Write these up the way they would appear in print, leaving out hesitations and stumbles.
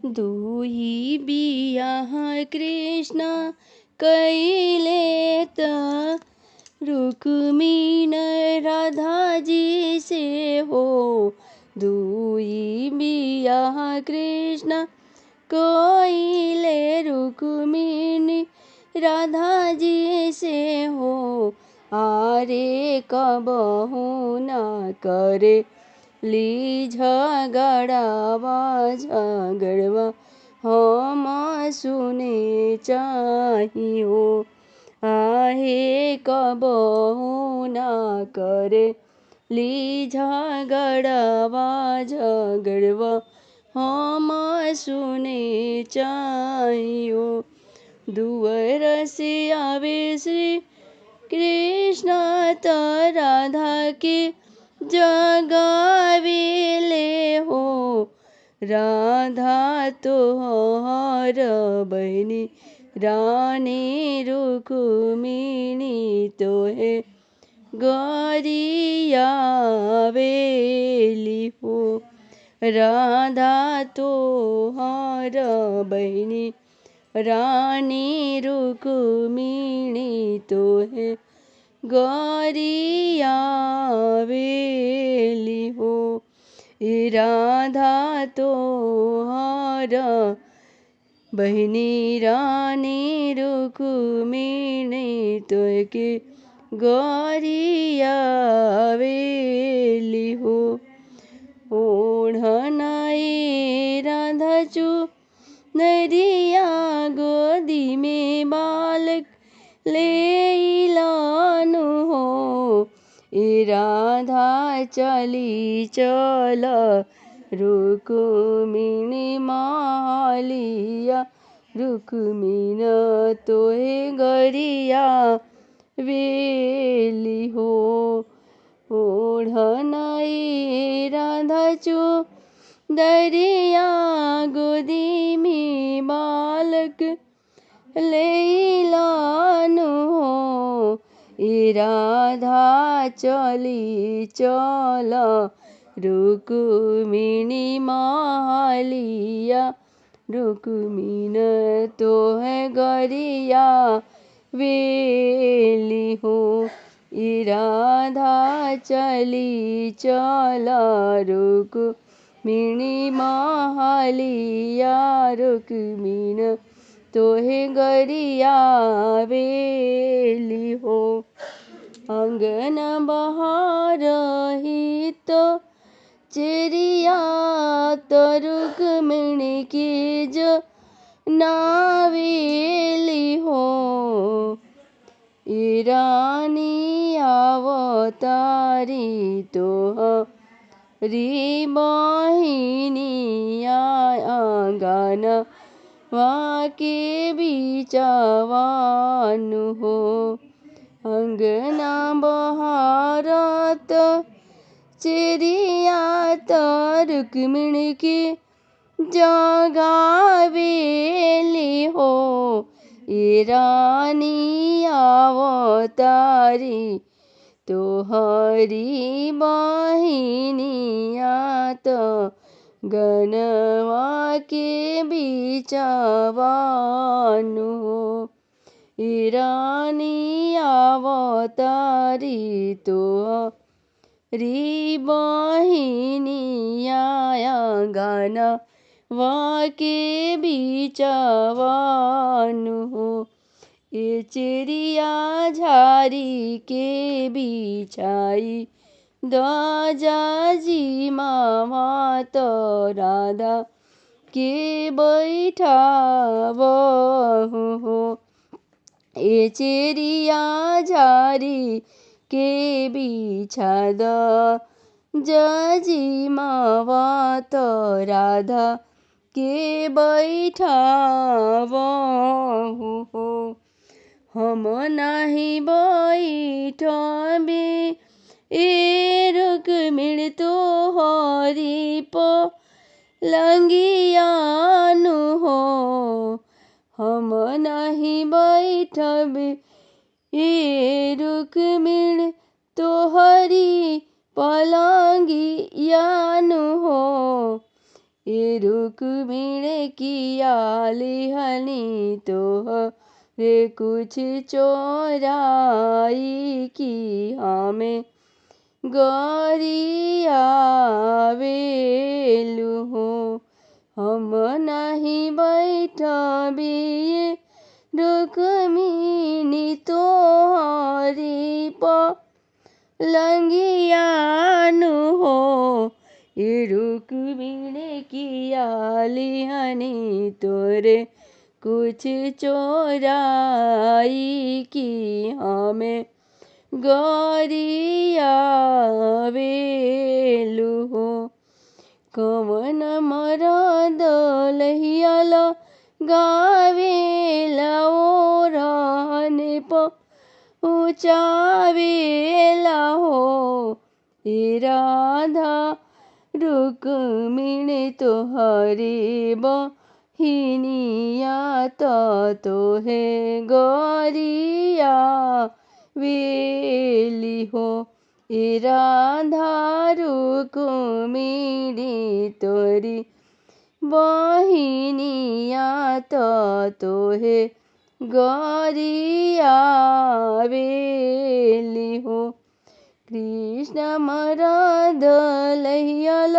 दुही बियाह कृष्ण कैले त रुक्मिण राधा जी से हो। दुही बियाह कृष्ण कैले रुक्मिणी राधा जी से हो। आरे कबहू न करे ली झगड़ावा झगड़वा हम सुने चाहियो। आहे कबहू न करे ली झगड़वा झगड़वा हम सुने चाहियो। दुवर से आवे श्री कृष्ण त राधा के जगावे ले हो। राधा तोहर बहनी रानी रुक्मिणी तोहे गरियावेली हो। राधा तोहर बहनी रानी रुक्मिणी तोहे गरियावेली हो। राधा तोहर बहनी रानी रुक्मिणी तोके गरियावेली हो। ओढ़नाए राधा चू नरिया गोदी में बालक ले लानु हो। राधा चली चल रुक्मिणी मालिया रुक्मिण तोहे गरिया वेली हो। ओढ़नाए राधा चू दरिया गोदी में बालक लैलानु हो। राधा चली चल रुक्मिणी मालिया रुक्मिण तोहे गरिया वेली हो। राधा चली चल रुक्मिणी मालिया रुक्मिण तोहे गरिया वेली हो। अंगन बहार ही तो चेरिया तो रुक्मिणी की जो नावेली हो। रानी अवतारी तोहरी बहिनिया आंगन वाके बिचवानु हो। अंगना बहारत चेरिया तो रुक्मिणी की जगावेली हो। रानी अवतारी तोहरी बहिनिया तो गनवा के बिचवानु हो। रानी अवतारी तोहरी बहिनिया आंगन वाके बिचवानु हो। चेरिया झारी के बिछाई ध्वजा जी मामा तो राधा के बैठावहु हो। चेरिया झारी के बिछा ध्वजा जी मामा तो राधा के बैठावहु हो। हम नहीं बैठबे रुक्मिणी तोहरी पलंगियानु हो। हम नहीं बैठबे रुक्मिणी तोहरी पलंगियानु हो। ये रुक्मिणी किया लिहनी तो रे कुछ चोराई की हमें गरिया वेलु हो। हम नहीं बैठबिए रुक्मिणी तोहरी पलंगियानु हो। ये रुक्मिणी किया लिहनी तोरे कुछ चोराई की हमें गरिया वेलु हो। कवन मरद लहियल गावेला ओरहने ऊँचावेला हो। हे राधा रुक्मिणी तोहरी बहिनिया तोहे गरिया वेली हो। हे राधा रुक्मिणी तोरी बहिनिया तोहे गरिया वेली हो। कृष्ण मरद लहियल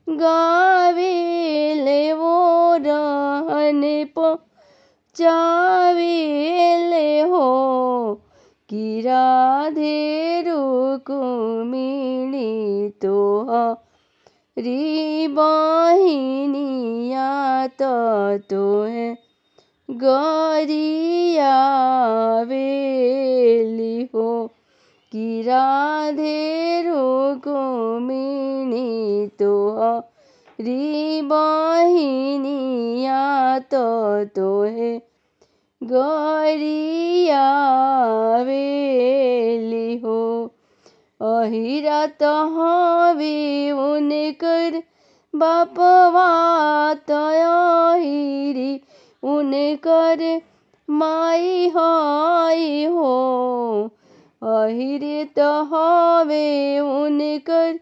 गावेले वो रहने चावेले हो। कि राधे रुक्मिणी तोहरी बहिनिया तोहे गरिया वेली हो। कि राधे रुक्मिणी तोहरी बहिनिया तोहे गरिया वेली हो। अहिरा हवे उनकर बापवा तहिरी उनकर माई हई हो। अहिरे हवे उनकर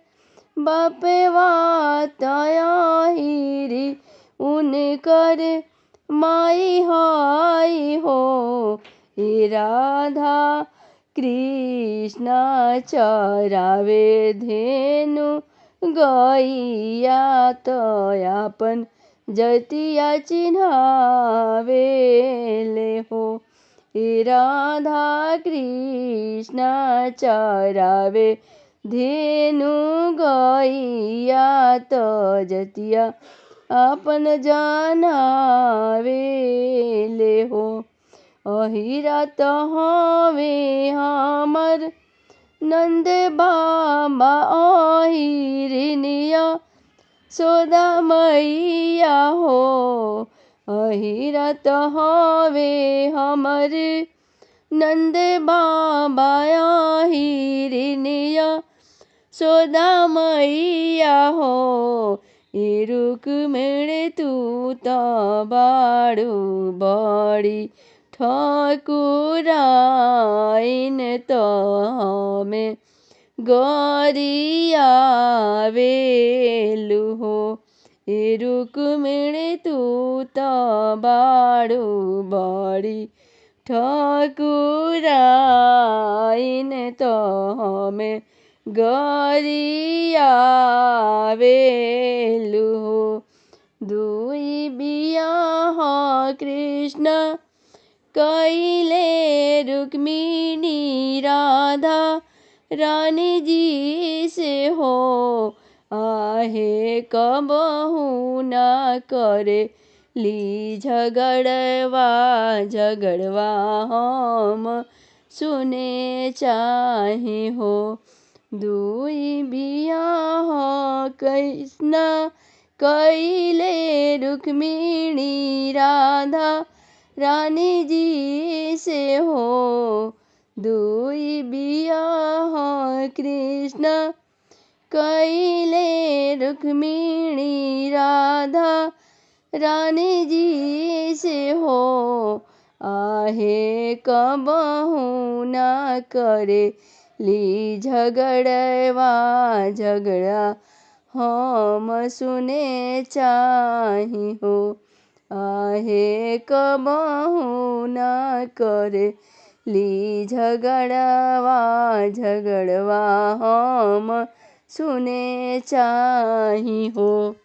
बापवा तहिरी उनकर माई हई हो। हे राधा कृष्ण चरावे धेनु गैया तयापन जतिया चिन्हावेले हो। हे राधा कृष्ण चरावे धेनु गैया जतिया अपन जनावेले हो। अहिरा हवे हमर नंद बाबा अहिरिनिया सोदा मैया हो। अहिरा हवे हमर नंद बाबा अहिरिनिया सोदा मैया हो। ये रुक्मिणी तू तो बाड़ू बड़ी ठाकुराइन तो हमें गरिया वेलु हो। हे रुक्मिणी तू तो बाड़ू बड़ी ठाकुराइन तो हमें गरिया वेलु हो। दुई बियाह कृष्ण कैले रुक्मिणी राधा रानी जी से हो। आहे कबहू न करे ली झगड़वा हम सुने चाहे हो। दुई बियाह कृष्ण कैले रुक्मिणी राधा रानी जी से हो। दुई बियाह कृष्ण कैले रुक्मिणी राधा रानी जी से हो। आहे कबहू न करे ली झगड़ा हम सुने चाही हो। आहे कबहू न करे ली झगड़वा झगड़वा हम सुने चाही हो।